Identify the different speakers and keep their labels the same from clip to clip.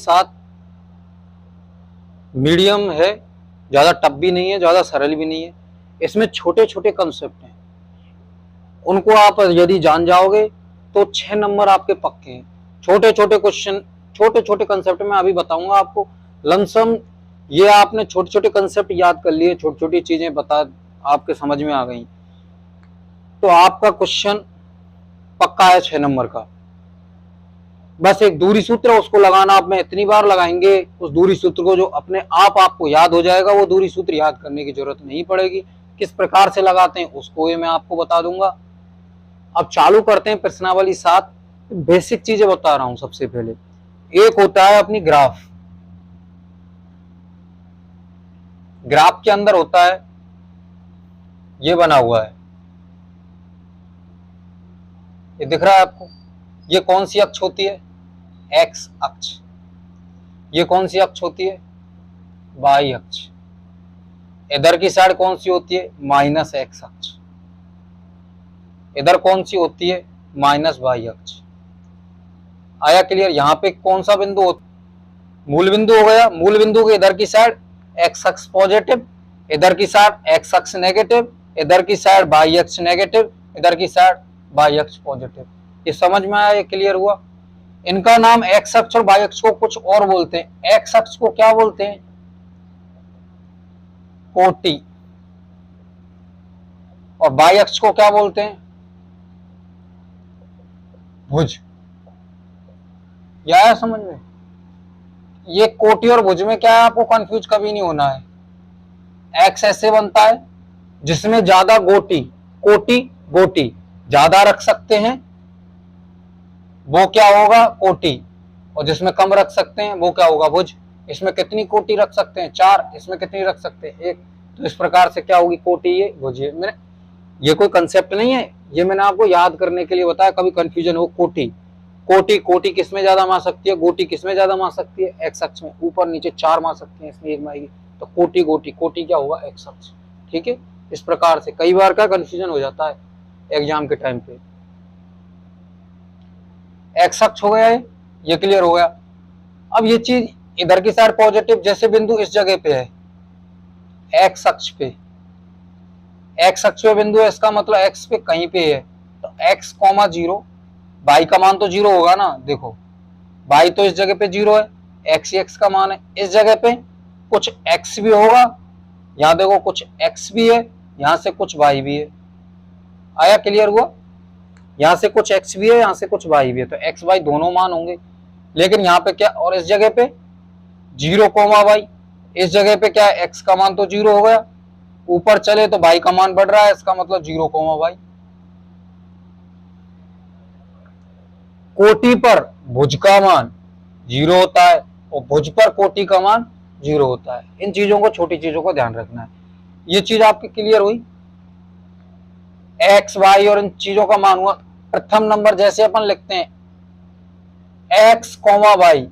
Speaker 1: 7 medium है, ज्यादा tough भी नहीं है, ज्यादा सरल भी नहीं है। इसमें छोटे छोटे कंसेप्ट हैं, उनको आप यदि जान जाओगे तो 6 नंबर आपके पक्के हैं। छोटे छोटे क्वेश्चन, छोटे छोटे कंसेप्ट में अभी बताऊंगा आपको। लमसम ये आपने छोटे छोटे कंसेप्ट याद कर लिए, छोटी छोटी चीजें बता आपके समझ में आ गई, तो आपका क्वेश्चन पक्का है 6 नंबर का। बस एक दूरी सूत्र है, उसको लगाना आप में इतनी बार लगाएंगे उस दूरी सूत्र को, जो अपने आप आपको याद हो जाएगा। वो दूरी सूत्र याद करने की जरूरत नहीं पड़ेगी। किस प्रकार से लगाते हैं उसको ये मैं आपको बता दूंगा। अब चालू करते हैं प्रश्नावली 7। बेसिक चीजें बता रहा हूं। सबसे पहले एक होता है अपनी ग्राफ। ग्राफ के अंदर होता है, ये बना हुआ है, ये दिख रहा है आपको। ये कौन सी अक्ष होती है? एक्स अक्ष। ये कौन सी अक्ष होती है? वाई अक्ष। इधर की साइड कौन सी होती है? माइनस एक्स अक्ष। इधर कौन सी होती है? माइनस वाई अक्ष। आया क्लियर? यहां पे कौन सा बिंदु होता? मूल बिंदु हो गया। मूल बिंदु के इधर की साइड एक्स अक्ष पॉजिटिव, इधर की साइड एक्स अक्ष नेगेटिव, इधर की साइड वाई अक्ष नेगेटिव, इधर की साइड वाई अक्ष पॉजिटिव। ये समझ में आया? ये क्लियर हुआ? इनका नाम एक्स अक्ष और वाई अक्ष को कुछ और बोलते हैं। एक्स अक्ष को क्या बोलते हैं? कोटि। और वाई अक्ष को क्या बोलते हैं? भुज। यह है समझ में? ये कोटि और भुज में क्या है, आपको कंफ्यूज कभी नहीं होना है। एक्स ऐसे बनता है जिसमें ज्यादा गोटी, कोटि गोटी ज्यादा रख सकते हैं, वो क्या होगा? कोटि। और जिसमें कम रख सकते हैं वो क्या होगा? भुज। इसमें कितनी कोटि रख सकते हैं? 4। इसमें कितनी रख सकते हैं? 1। तो इस प्रकार से क्या होगी? कोटि, ये भुज। मैंने ये कोई कंसेप्ट नहीं है, ये मैंने आपको याद करने के लिए बताया, कभी कंफ्यूजन हो। कोटि, कोटि, कोटि किसमें ज्यादा मार सकती है? गोटी किसमें ज्यादा मार सकती है? एक्स अक्ष में। ऊपर नीचे 4 मार सकती है, इसमें 1 मारेगी। तो कोटि गोटी, कोटि क्या होगा? एक्स अक्ष। ठीक है? इस प्रकार से कई बार का कंफ्यूजन हो जाता है एग्जाम के टाइम पे। एक्स अक्ष हो गया है, ये क्लियर हो गया। अब ये चीज इधर की साइड पॉजिटिव, जैसे बिंदु इस जगह पे है एक्स अक्ष पे, एक्स अक्ष पे बिंदु है, इसका मतलब एक्स पे कहीं पे है। तो एक्स कॉमा 0, वाई का मान तो 0 होगा ना। देखो वाई तो इस जगह पे 0 है, एक्स ही एक्स का मान है। इस जगह पे कुछ एक्स भी होगा, यहाँ देखो कुछ एक्स भी है, यहाँ से कुछ वाई भी है। आया क्लियर हुआ? यहाँ से कुछ एक्स भी है, यहाँ से कुछ वाई भी है, तो एक्स वाई दोनों मान होंगे। लेकिन यहाँ पे क्या, और इस जगह पे 0 कोमा वाई, इस जगह पे क्या है? एक्स का मान तो 0 हो गया, ऊपर चले तो वाई का मान बढ़ रहा है, इसका मतलब 0 कोमा वाई। कोटि पर भुज का मान 0 होता है और भुज पर कोटि का मान 0 होता है। इन चीजों को, छोटी चीजों को ध्यान रखना है। ये चीज आपकी क्लियर हुई? एक्स वाई और इन चीजों का मान हुआ। प्रथम नंबर जैसे अपन लिखते हैं एक्स कॉमा वाई,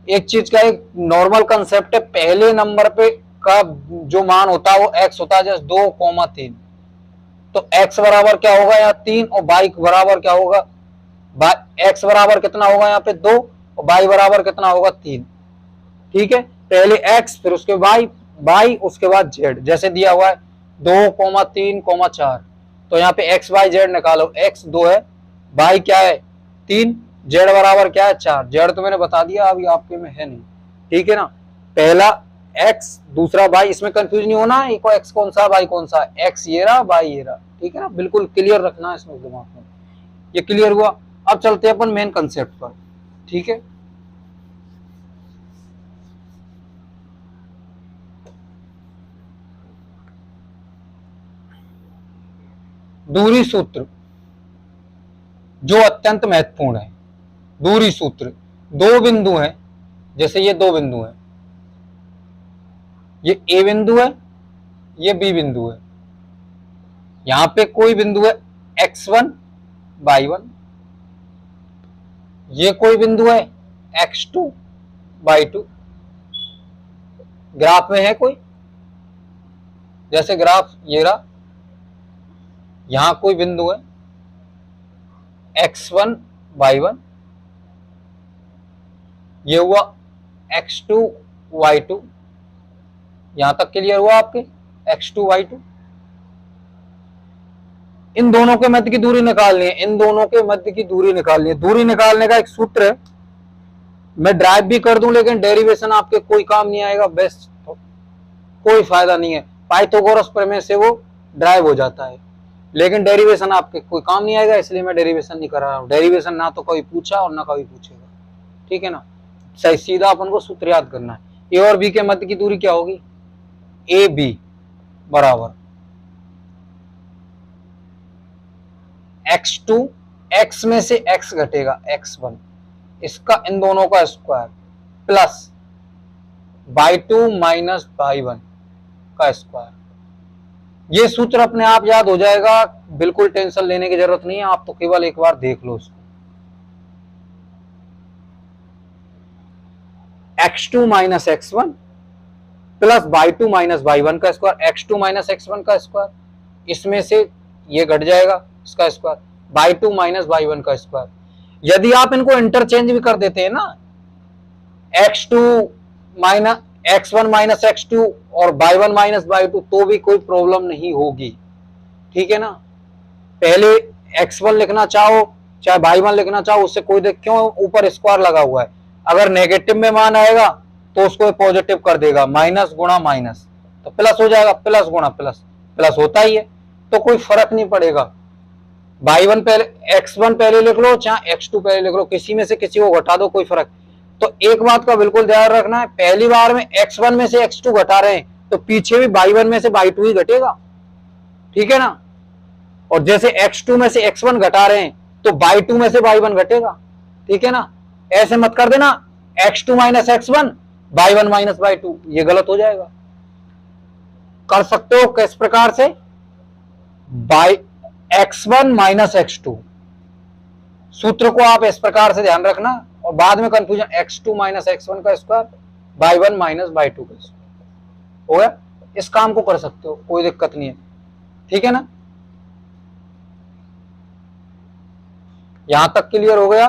Speaker 1: एक चीज का एक नॉर्मल कंसेप्ट है, पहले नंबर पे का जो मान होता है वो एक्स होता है, जैसे 2,3। तो एक्स बराबर क्या होगा यहाँ? 3। और वाई बराबर क्या होगा? एक्स बराबर कितना होगा यहाँ पे? 2। और वाई बराबर कितना होगा? 3। ठीक है? पहले एक्स, फिर उसके वाई, वाई उसके बाद जेड, जैसे दिया हुआ है 2,3,4। तो यहाँ पे एक्स वाई जेड निकालो। एक्स 2 है, वाई क्या है? 3, जेड बराबर क्या है? 4। जेड तो मैंने बता दिया, अभी आपके में है नहीं। ठीक है ना? पहला एक्स, दूसरा वाई, इसमें कंफ्यूज नहीं होना है एक्स कौन सा वाई कौन सा। एक्स ये रहा, वाई ये रहा। ठीक है ना? बिल्कुल क्लियर रखना है इसमें दिमाग में। ये क्लियर हुआ? अब चलते हैं अपन मेन कंसेप्ट पर। ठीक है? दूरी सूत्र जो अत्यंत महत्वपूर्ण है। दूरी सूत्र, 2 बिंदु हैं, जैसे ये 2 बिंदु हैं, ये ए बिंदु है, ये बी बिंदु है। यहां पे कोई बिंदु है x1 y1, ये कोई बिंदु है x2 y2। ग्राफ में है कोई, जैसे ग्राफ ये रहा, यहां कोई बिंदु है x1 y1, ये हुआ x2y2, यहां तक क्लियर हुआ आपके, x2y2। इन दोनों के मध्य की दूरी निकालनी है, इन दोनों के मध्य की दूरी निकालनी है। दूरी निकालने का एक सूत्र है, मैं ड्राइव भी कर दूं लेकिन डेरिवेशन आपके कोई काम नहीं आएगा, बेस्ट कोई फायदा नहीं है। पाइथागोरस प्रमेय से वो ड्राइव हो जाता है, लेकिन डेरिवेशन आपके कोई काम नहीं आएगा, इसलिए मैं डेरिवेशन नहीं कर रहा हूं। डेरिवेशन ना तो कभी पूछा और ना कभी पूछेगा, ठीक है ना। सही सीधा अपन को सूत्र याद करना है। ए और बी के मध्य की दूरी क्या होगी, ए बी बराबर x2, x में से x घटेगा x1, इसका इन दोनों का square plus y2 minus y1 का स्क्वायर। ये सूत्र अपने आप याद हो जाएगा, बिल्कुल टेंशन लेने की जरूरत नहीं है, आप तो केवल एक बार देख लो उसको। x2 minus x1 plus y2 minus y1 का स्क्वायर, x2 माइनस x1 का स्क्वायर, इसमें से ये घट जाएगा इसका स्क्वायर, y2 माइनस y1 का स्क्वायर। यदि आप इनको इंटरचेंज भी कर देते हैं ना, x2 minus x1 minus x2 और y1 माइनस y2, तो भी कोई प्रॉब्लम नहीं होगी, ठीक है ना। पहले x1 लिखना चाहो चाहे y1 लिखना चाहो, उससे कोई देख, क्यों ऊपर स्क्वायर लगा हुआ है, अगर नेगेटिव में मान आएगा तो उसको पॉजिटिव कर देगा, माइनस गुणा माइनस तो प्लस हो जाएगा, प्लस गुणा प्लस, प्लस होता ही है, तो कोई फर्क नहीं पड़ेगा। y1 पहले, x1 पहले लिख लो चाहे x2 पहले लिख लो, किसी में से किसी को घटा दो, कोई फर्क। तो एक बात का बिल्कुल ध्यान रखना है, पहली बार में x1 में से x2 घटा रहे हैं तो पीछे भी y1 में से y2 ही घटेगा, ठीक है ना। और जैसे x2 में से x1 घटा रहे हैं तो y2 में से y1 घटेगा, ठीक है ना। ऐसे मत कर देना x2 minus x1 y1 minus y2, ये गलत हो जाएगा। कर सकते हो किस प्रकार से, x1 माइनस x2, सूत्र को आप इस प्रकार से ध्यान रखना, और बाद में कंफ्यूजन, x2 माइनस x1 का स्क्वायर y1 माइनस y2 का स्क्वायर हो गया। इस काम को कर सकते हो, कोई दिक्कत नहीं है, ठीक है ना। यहां तक क्लियर हो गया,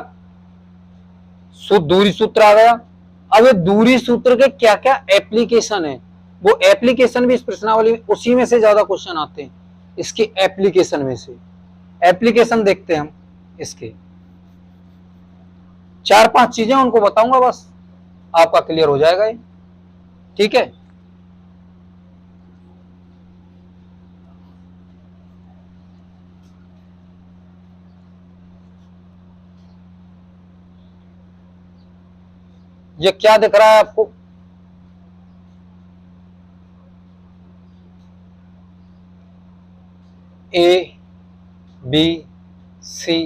Speaker 1: दूरी सूत्र आ गया। अब ये दूरी सूत्र के क्या क्या एप्लीकेशन है, वो एप्लीकेशन भी इस प्रश्नावली में, उसी में से ज्यादा क्वेश्चन आते हैं, इसके एप्लीकेशन में से। एप्लीकेशन देखते हैं हम इसके, 4-5 चीजें उनको बताऊंगा, बस आपका क्लियर हो जाएगा ये, ठीक है। ये क्या दिख रहा है आपको, A B C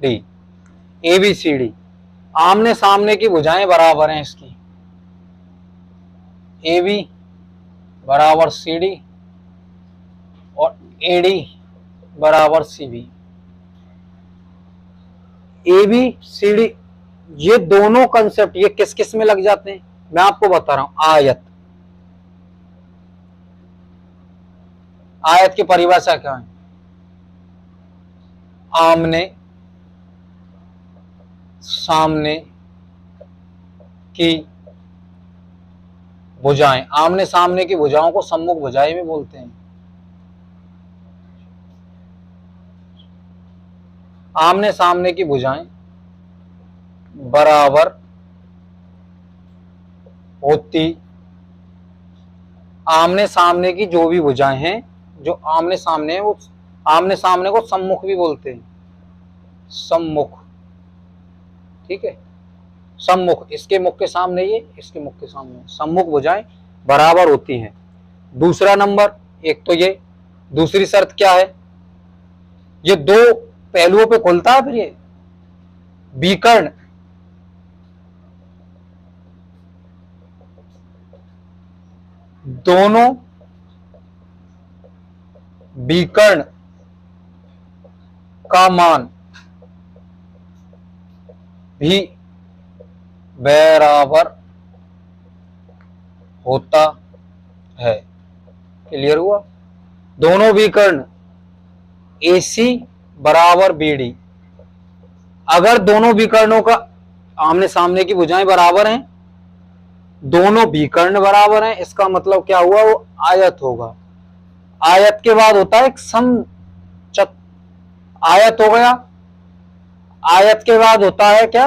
Speaker 1: D, A B C D, आमने सामने की भुजाएं बराबर हैं इसकी, ए बी बराबर सी डी और ए डी बराबर C B. A B C D, ये दोनों कंसेप्ट ये किस किस में लग जाते हैं, मैं आपको बता रहा हूं। आयत, आयत की परिभाषा क्या है, आमने सामने की भुजाएं, आमने सामने की भुजाओं को सम्मुख भुजाएं भी बोलते हैं। आमने सामने की भुजाएं बराबर होती, आमने सामने की जो भी भुजाएं हैं, जो आमने सामने है, वो आमने सामने को सम्मुख भी बोलते हैं, सम्मुख, ठीक है। सम्मुख, इसके मुख के सामने ये, इसके मुख के सामने, सम्मुख भुजाएं बराबर होती हैं। दूसरा नंबर, एक तो ये, दूसरी शर्त क्या है, ये दो पहलुओं पे खुलता है, फिर ये विकर्ण, दोनों विकर्ण का मान भी बराबर होता है। क्लियर हुआ, दोनों विकर्ण AC बराबर BD, अगर दोनों विकर्णों का आमने सामने की भुजाएं बराबर हैं दोनों विकर्ण बराबर हैं, इसका मतलब क्या हुआ, वो आयत होगा। आयत के बाद होता है एक आयत हो गया। आयत के बाद होता है क्या,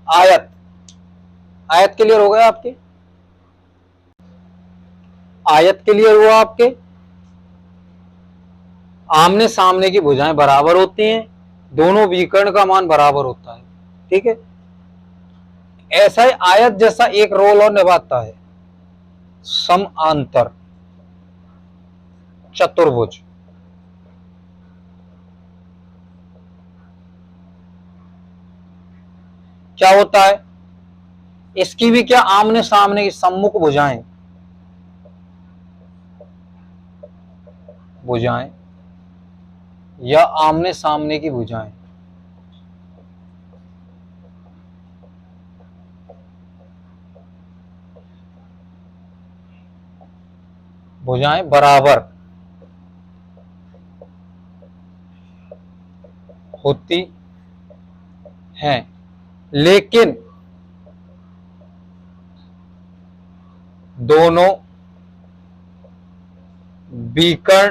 Speaker 1: आयत। आयत क्लियर हो गया आपके, आयत क्लियर हुआ आपके। आमने सामने की भुजाएं बराबर होती हैं, दोनों विकर्ण का मान बराबर होता है, ठीक है। ऐसा ही आयत जैसा एक रोल और निभाता है समांतर चतुर्भुज। क्या होता है, इसकी भी क्या आमने सामने की सम्मुख भुजाएं, भुजाएं या आमने सामने की भुजाएं, भुजाएं बराबर होती हैं, लेकिन दोनों विकर्ण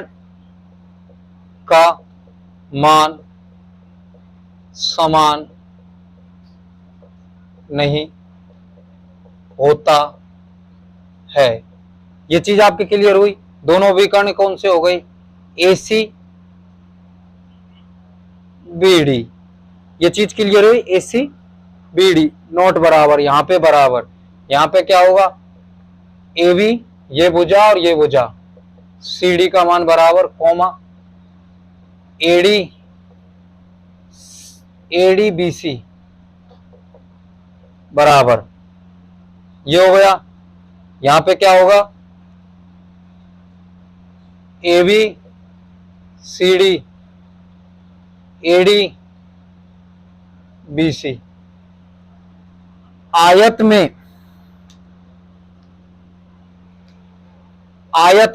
Speaker 1: का मान समान नहीं होता है। ये चीज आपकी क्लियर हुई। दोनों विकर्ण कौन से हो गई, AC BD, ये चीज क्लियर हुई। AC BD नोट बराबर, यहां पे बराबर, यहां पे क्या होगा, AB ये भुजा और ये भुजा, CD का मान बराबर, कॉमा AD BC बराबर, ये हो गया। यहां पे क्या होगा, AB CD AD BC। आयत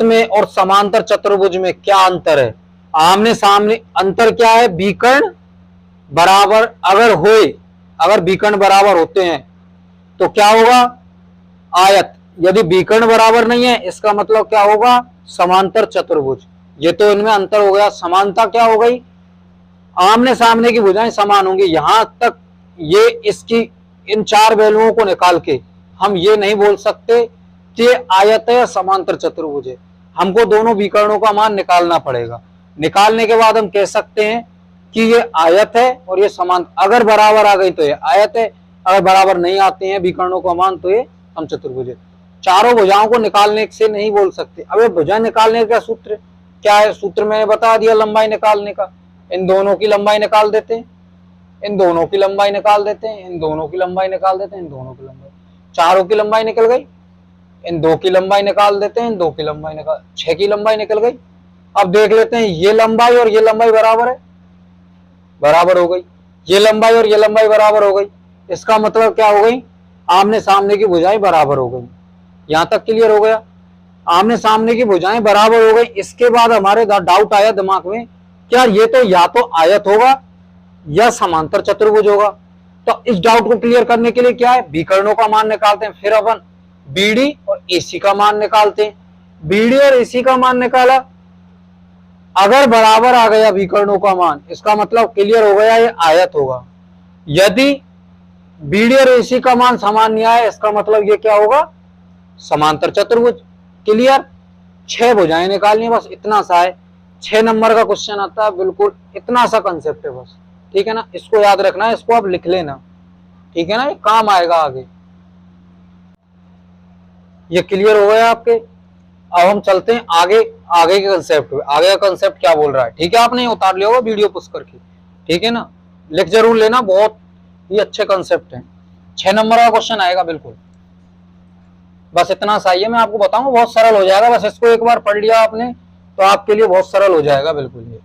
Speaker 1: में और समांतर चतुर्भुज में क्या अंतर है, आमने सामने अंतर क्या है, विकर्ण बराबर अगर विकर्ण बराबर होते हैं तो क्या होगा, आयत। यदि विकर्ण बराबर नहीं है, इसका मतलब क्या होगा, समांतर चतुर्भुज। ये तो इनमें अंतर हो गया। समानता क्या हो गई, आमने सामने की भुजाएं समान होंगी। यहां तक ये इसकी इन चार वैल्युओं को निकाल के हम ये नहीं बोल सकते कि आयत है या समांतर चतुर्भुज है। हमको दोनों विकर्णों का मान निकालना पड़ेगा। निकालने के बाद हम कह सकते हैं कि ये आयत है और ये समांतर। अगर बराबर आ गई तो ये आयत है, अगर बराबर नहीं आते हैं विकर्णों का मान तो ये हम चतुर्भुज है। चारों भुजाओं को निकालने से नहीं बोल सकते। अब ये भुजा निकालने का सूत्र क्या है, सूत्र मैंने बता दिया लंबाई निकालने का। इन दोनों की लंबाई निकाल देते हैं, इन दोनों की लंबाई निकाल देते हैं, इन दोनों की लंबाई निकाल देते हैं, इन दोनों की लंबाई, चारों की लंबाई निकल गई। इन दो की लंबाई निकाल देते हैं, इन दो की लंबाई निकाल, 6 की लंबाई निकल गई। अब देख लेते हैं ये लंबाई और ये लंबाई बराबर है, बराबर हो गई। ये लंबाई और ये लंबाई बराबर हो गई। इसका मतलब क्या हो गई, आमने सामने की भुजाएं बराबर हो गई। यहां तक क्लियर हो गया, आमने सामने की भुजाएं बराबर हो गई। इसके बाद हमारे डाउट आया दिमाग में, क्या ये तो या तो आयत होगा या समांतर चतुर्भुज होगा। तो इस डाउट को क्लियर करने के लिए क्या है, विकर्णों का मान निकालते हैं। फिर अपन BD और AC का मान निकालते हैं। BD और AC का मान निकाला, अगर बराबर आ गया विकर्णों का मान, इसका मतलब क्लियर हो गया ये आयत होगा। यदि BD और AC का मान समान नहीं आया, इसका मतलब ये क्या होगा, समांतर चतुर्भुज। क्लियर। 6 भुजाएं निकालनी है, बस इतना सा है। 6 नंबर का क्वेश्चन आता है, बिल्कुल इतना सा कंसेप्ट है बस, ठीक है ना। इसको याद रखना है, इसको आप लिख लेना, ठीक है ना, ये काम आएगा आगे। ये क्लियर हो गया आपके। अब हम चलते हैं आगे, आगे के कंसेप्ट पे। आगे का कंसेप्ट क्या बोल रहा है, ठीक है, आपने उतार लिया होगा वीडियो पुश करके, ठीक है ना, लिख जरूर लेना, बहुत ही अच्छे कंसेप्ट हैं। 6 नंबर का क्वेश्चन आएगा बिल्कुल, बस इतना सा ही है। मैं आपको बताऊंगा, बहुत सरल हो जाएगा। बस इसको एक बार पढ़ लिया आपने तो आपके लिए बहुत सरल हो जाएगा बिल्कुल ये।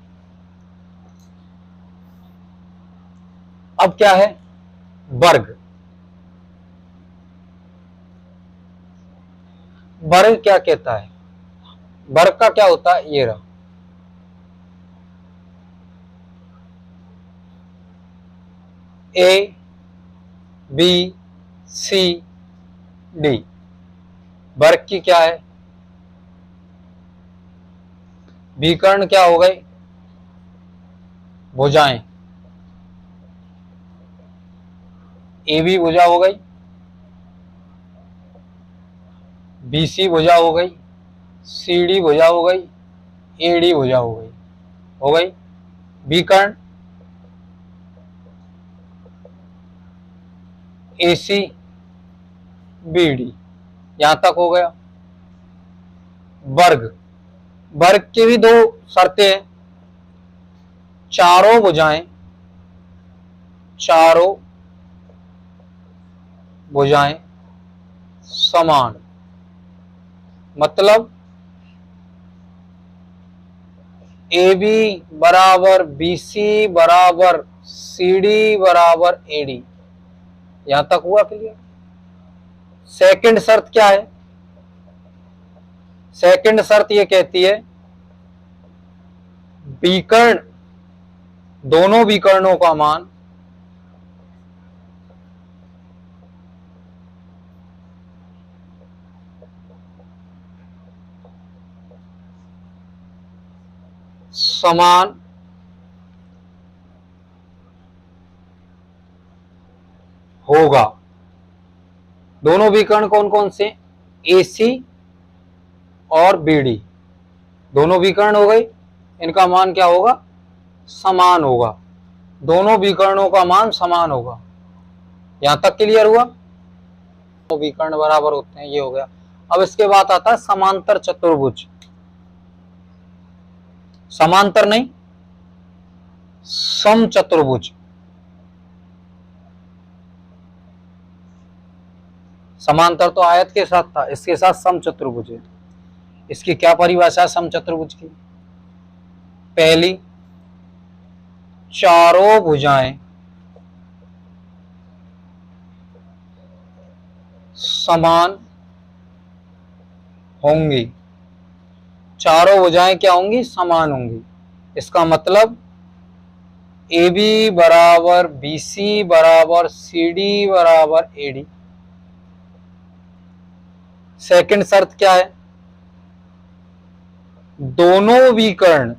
Speaker 1: अब क्या है, वर्ग। वर्ग क्या कहता है, वर्ग का क्या होता है, ये रहा। A B C D. वर्ग की क्या है, विकर्ण क्या हो गई, भुजाएं। ए बी भुजा हो गई, बी सी भुजा हो गई, सी डी भुजा हो गई, ए डी भुजा हो गई। विकर्ण ए सी बी डी, यहां तक हो गया। वर्ग, वर्ग की भी दो शर्तें हैं, चारों भुजाएं, चारों भुजाएं समान, मतलब ए बी बराबर बी सी बराबर सी डी बराबर ए डी। यहां तक हुआ क्लियर। सेकंड शर्त क्या है, सेकंड शर्त ये कहती है विकर्ण, दोनों विकर्णों का मान समान होगा। दोनों विकर्ण कौन कौन से, ए सी और बी डी, दोनों विकर्ण हो गई, इनका मान क्या होगा, समान होगा। दोनों विकर्णों का मान समान होगा। यहां तक क्लियर हुआ, तो विकर्ण बराबर होते हैं, ये हो गया। अब इसके बाद आता है समांतर चतुर्भुज, समांतर नहीं समचतुर्भुज। समांतर तो आयत के साथ था, इसके साथ समचतुर्भुज है। इसकी क्या परिभाषा है समचतुर्भुज की, पहली, चारों भुजाएं समान होंगी, चारों भुजाएं क्या होंगी, समान होंगी। इसका मतलब ए बी बराबर बी सी बराबर सी डी बराबर ए डी। सेकंड शर्त क्या है, दोनों विकर्ण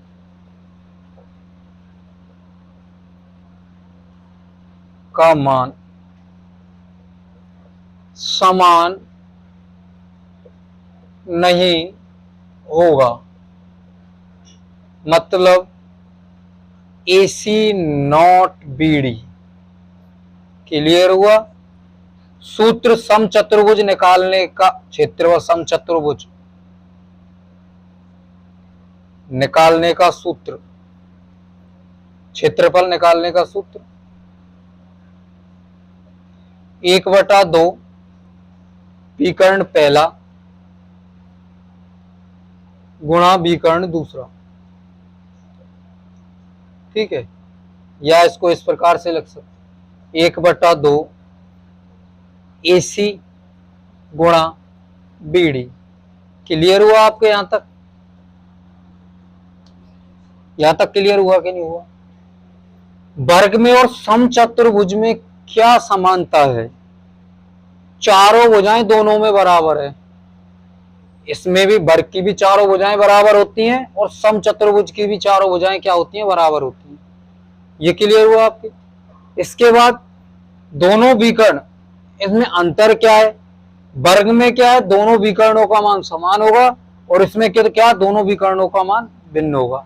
Speaker 1: का मान समान नहीं होगा, मतलब ए सी नॉट बी डी। क्लियर हुआ। सूत्र समचतुर्भुज निकालने का, क्षेत्रफल समचतुर्भुज निकालने का सूत्र, क्षेत्रफल निकालने का सूत्र 1/2 विकर्ण पहला गुणा विकर्ण दूसरा। ठीक है, या इसको इस प्रकार से लिख सकते, 1/2 ए सी गुणा बी डी। क्लियर हुआ आपके यहां तक, यहां तक क्लियर हुआ कि नहीं हुआ। वर्ग में और समचतुर्भुज में क्या समानता है, चारों भुजाएं दोनों में बराबर है। इसमें भी वर्ग की भी चारों भुजाएं बराबर होती हैं और समचतुर्भुज की भी चारों भुजाएं क्या होती हैं, बराबर होती हैं। ये क्लियर हुआ आपके। इसके बाद दोनों विकर्ण, इसमें अंतर क्या है, वर्ग में क्या है, दोनों विकर्णों का मान समान होगा, और इसमें क्या, दोनों विकर्णों का मान भिन्न होगा।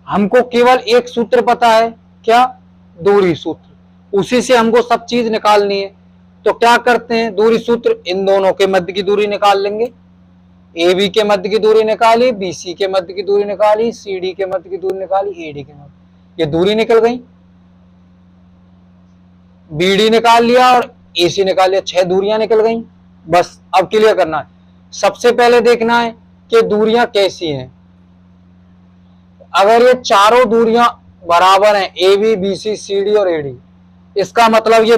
Speaker 1: हमको केवल एक सूत्र पता है, क्या, दूरी सूत्र, उसी से हमको सब चीज निकालनी है। तो क्या करते हैं, दूरी सूत्र, इन दोनों के मध्य की दूरी निकाल लेंगे। ए बी के मध्य की दूरी निकाली, बी सी के मध्य की दूरी निकाली, सी डी के मध्य की दूरी निकाली, ए डी के मध्य, ये दूरी निकल गई। बी डी निकाल लिया और ए सी निकाल लिया, 6 दूरियां निकल गई। बस अब क्लियर करना है। सबसे पहले देखना है कि दूरियां कैसी हैं। अगर ये चारों दूरियां बराबर हैं, A B B C C D और ए डी, इसका मतलब ये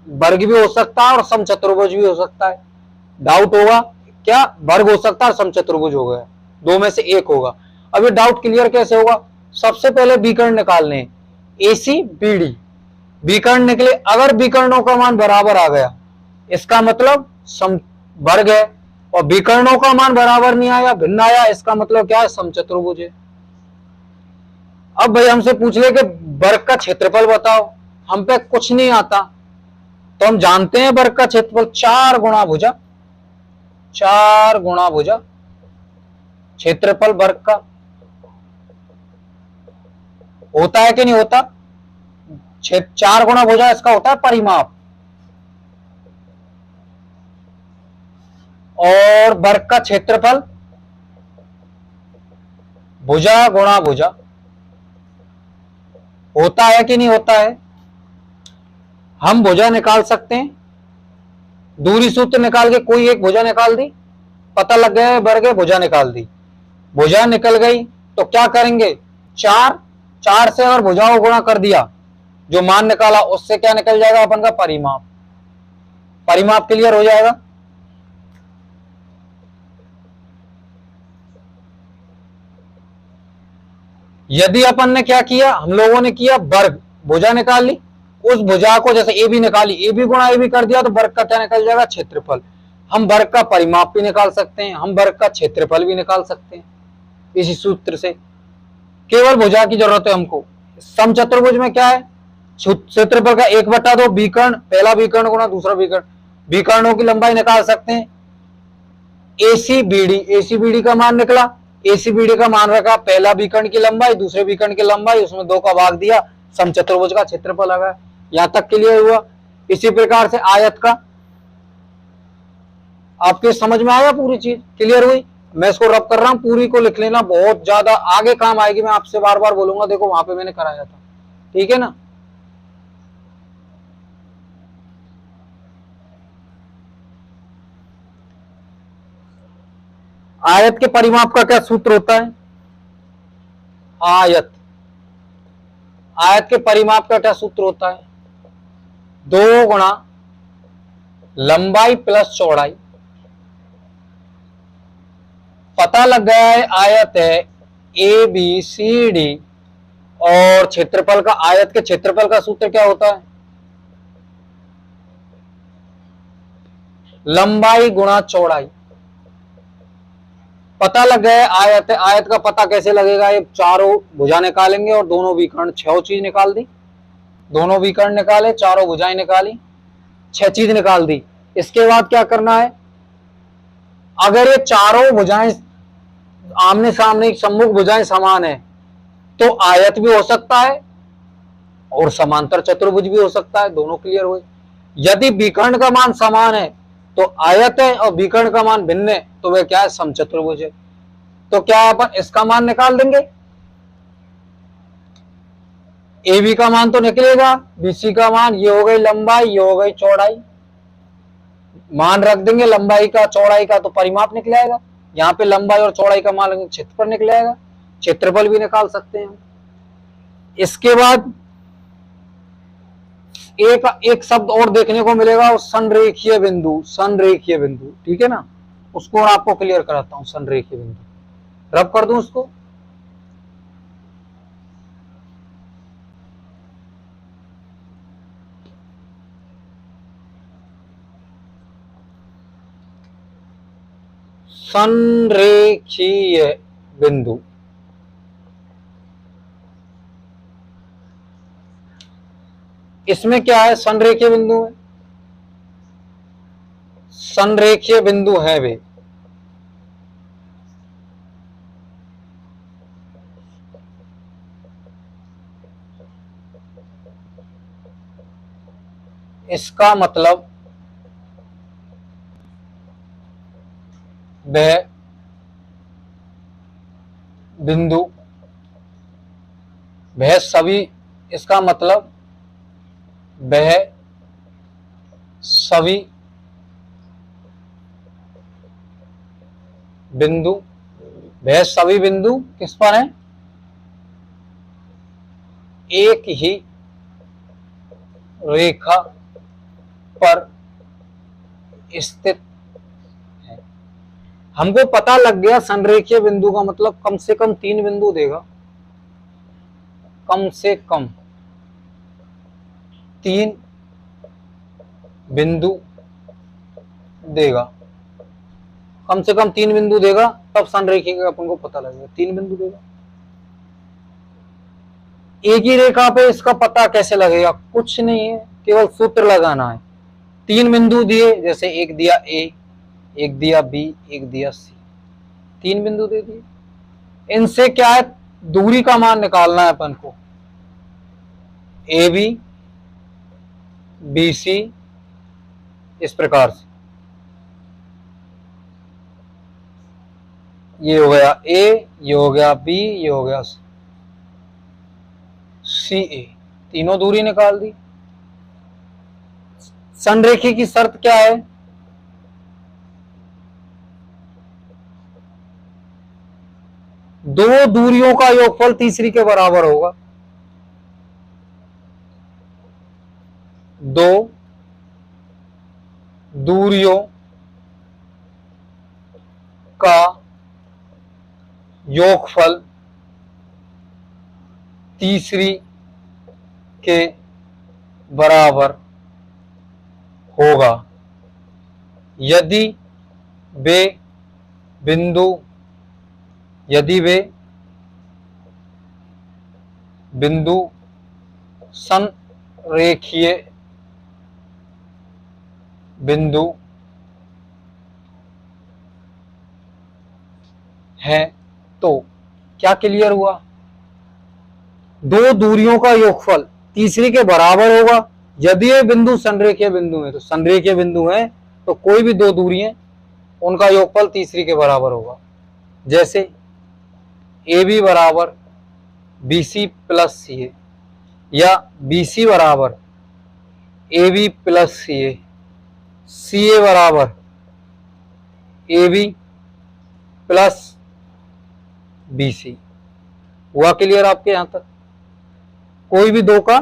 Speaker 1: वर्ग भी हो सकता है और समचतुर्भुज भी हो सकता है। डाउट होगा क्या, वर्ग हो सकता है और समचतुर्भुज हो गया, दो में से एक होगा। अब ये डाउट क्लियर कैसे होगा, सबसे पहले विकर्ण निकालने, ए सी बी डी, विकर्ण निकले, अगर विकर्णों का मान बराबर आ गया इसका मतलब समवर्ग है, और विकर्णों का मान बराबर नहीं आया, भिन्न आया, इसका मतलब क्या है, समचतुर्भुज है। अब भाई हमसे पूछ ले कि वर्ग का क्षेत्रफल बताओ, हम पे कुछ नहीं आता, तो हम जानते हैं वर्ग का क्षेत्रफल 4 गुणा भुजा, 4 गुणा भुजा क्षेत्रफल वर्ग का होता है कि नहीं होता, 4 गुणा भुजा इसका होता है परिमाप, और वर्ग का क्षेत्रफल भुजा गुणा भुजा होता है कि नहीं होता है। हम भुजा निकाल सकते हैं, दूरी सूत्र निकाल के कोई एक भुजा निकाल दी, पता लग गया है वर्ग है, भुजा निकाल दी, भुजा निकल गई तो क्या करेंगे, 4 से अगर भुजाओं को गुणा कर दिया, जो मान निकाला उससे क्या निकल जाएगा अपन का परिमाप, परिमाप क्लियर हो जाएगा। यदि अपन ने क्या किया, हम लोगों ने किया वर्ग, भुजा निकाल ली, उस भुजा को जैसे ए बी निकाली, ए बी गुणा ए बी कर दिया तो वर्ग का क्या निकल जाएगा, क्षेत्रफल। हम वर्ग का परिमाप भी निकाल सकते हैं, हम वर्ग का क्षेत्रफल भी निकाल सकते हैं इसी सूत्र से, केवल भुजा की जरूरत है हमको। समचतुर्भुज में क्या है, क्षेत्रफल का 1/2 विकर्ण, पहला विकर्ण गुणा दूसरा विकर्ण, विकर्णों की लंबाई निकाल सकते हैं। एसीबीडी, एसीबीडी का मान निकला, एसीबीडी का मान रखा पहला विकर्ण की लंबाई दूसरे विकर्ण की लंबाई, उसमें 2 का भाग दिया, समचतुर्भुज का क्षेत्रफल आ गया। यहां तक क्लियर हुआ। इसी प्रकार से आयत का, आपके समझ में आया, पूरी चीज क्लियर हुई। मैं इसको रब कर रहा हूं, पूरी को लिख लेना, बहुत ज्यादा आगे काम आएगी, मैं आपसे बार बार बोलूंगा, देखो वहां पे मैंने कराया था, ठीक है ना। आयत के परिमाप का क्या सूत्र होता है, आयत, आयत के परिमाप का क्या सूत्र होता है, 2 गुणा लंबाई प्लस चौड़ाई। पता लग गया है आयत है ए बी सी डी, और क्षेत्रफल का, आयत के क्षेत्रफल का सूत्र क्या होता है, लंबाई गुणा चौड़ाई। पता लग गया है आयत है, आयत का पता कैसे लगेगा, ये चारों भुजा निकालेंगे और दोनों विकर्ण, 6 चीज निकाल दी, दोनों विकर्ण निकाले, चारों भुजाएं निकाली, 6 चीज निकाल दी। इसके बाद क्या करना है, अगर ये चारों भुजाएं आमने सामने सम्मुख भुजाएं समान है तो आयत भी हो सकता है और समांतर चतुर्भुज भी हो सकता है, दोनों क्लियर हुए। यदि विकर्ण का मान समान है तो आयत है, और विकर्ण का मान भिन्न है तो वह क्या है, समचतुर्भुज है। तो क्या अपन इसका मान निकाल देंगे, ए बी का मान तो निकलेगा, बीसी का मान, ये हो गई लंबाई, ये हो गई चौड़ाई, मान रख देंगे लंबाई का चौड़ाई का तो परिमाप निकल आएगा, यहाँ पे लंबाई और चौड़ाई का मान क्षेत्रफल निकल आएगा, क्षेत्रफल भी निकाल सकते हैं। इसके बाद एक शब्द और देखने को मिलेगा, संरेखीय बिंदु, संरेखीय बिंदु, ठीक है ना, उसको आपको क्लियर कराता हूं। संरेखीय बिंदु रब कर दूं उसको, संरेखीय बिंदु, इसमें क्या है, संरेखीय बिंदु है, संरेखीय बिंदु है वे, इसका मतलब वह बिंदु, वह सभी, इसका मतलब वह सभी बिंदु, वह सभी बिंदु किस पर हैं, एक ही रेखा पर स्थित है। हमको पता लग गया संरेखीय बिंदु का मतलब कम से कम 3 बिंदु देगा, कम से कम 3 बिंदु देगा, कम से कम 3 बिंदु देगा, तब संरेखी का अपन को पता लगेगा। 3 बिंदु देगा, एक ही रेखा पे इसका पता कैसे लगेगा? कुछ नहीं है, केवल सूत्र लगाना है। 3 बिंदु दिए, जैसे एक दिया ए, एक दिया बी, एक दिया सी, 3 बिंदु दे दिए। इनसे क्या है, दूरी का मान निकालना है अपन को। ए बी, बी सी, इस प्रकार से ये हो गया ए, ये हो गया बी, ये हो गया सी ए, तीनों दूरी निकाल दी। संरेखी की शर्त क्या है? दो दूरियों का योगफल तीसरी के बराबर होगा। दो दूरियों का योगफल तीसरी के बराबर होगा यदि वे बिंदु संरेखीय बिंदु है। तो क्या क्लियर हुआ? दो दूरियों का योगफल तीसरी के बराबर होगा यदि ये बिंदु संरेखीय बिंदु है। तो संरेखीय बिंदु है तो कोई भी दो दूरी है उनका योगफल तीसरी के बराबर होगा। जैसे ए बी बराबर बी सी प्लस सी ए, या बी सी बराबर A B plus C A बराबर A B plus B C. हुआ क्लियर आपके यहां तक? कोई भी दो का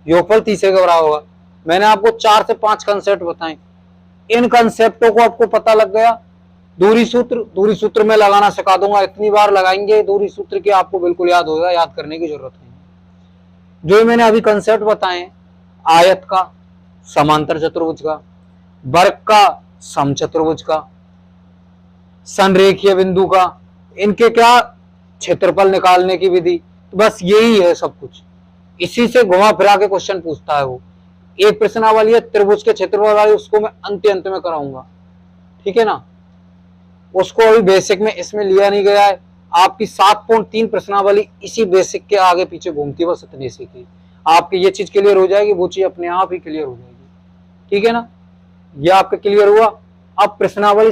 Speaker 1: योगफल तीसरे के बराबर होगा। मैंने आपको 4 से 5 कंसेप्ट बताए, इन कंसेप्टों को आपको पता लग गया। दूरी सूत्र में लगाना सिखा दूंगा, इतनी बार लगाएंगे दूरी सूत्र की आपको बिल्कुल याद होगा, याद करने की जरूरत नहीं। जो मैंने अभी कंसेप्ट बताए, आयत का, समांतर चतुर्भुज का, वर्ग का, समचतुर्भुज का, संरेखीय बिंदु का, इनके क्या क्षेत्रफल निकालने की विधि, तो बस यही है सब कुछ। इसी से घुमा फिरा के क्वेश्चन पूछता है वो। एक प्रश्नावली है त्रिभुज के क्षेत्रफल वाली, उसको मैं अंत में कराऊंगा, ठीक है ना। उसको अभी बेसिक में इसमें लिया नहीं गया है। आपकी 7.3 प्रश्नावली इसी बेसिक के आगे पीछे घूमती है, बस इतनी सी की आपकी ये चीज क्लियर हो जाएगी, वो चीज अपने आप ही क्लियर हो जाएगी, ठीक है ना। ये आपका क्लियर हुआ। अब प्रश्नावली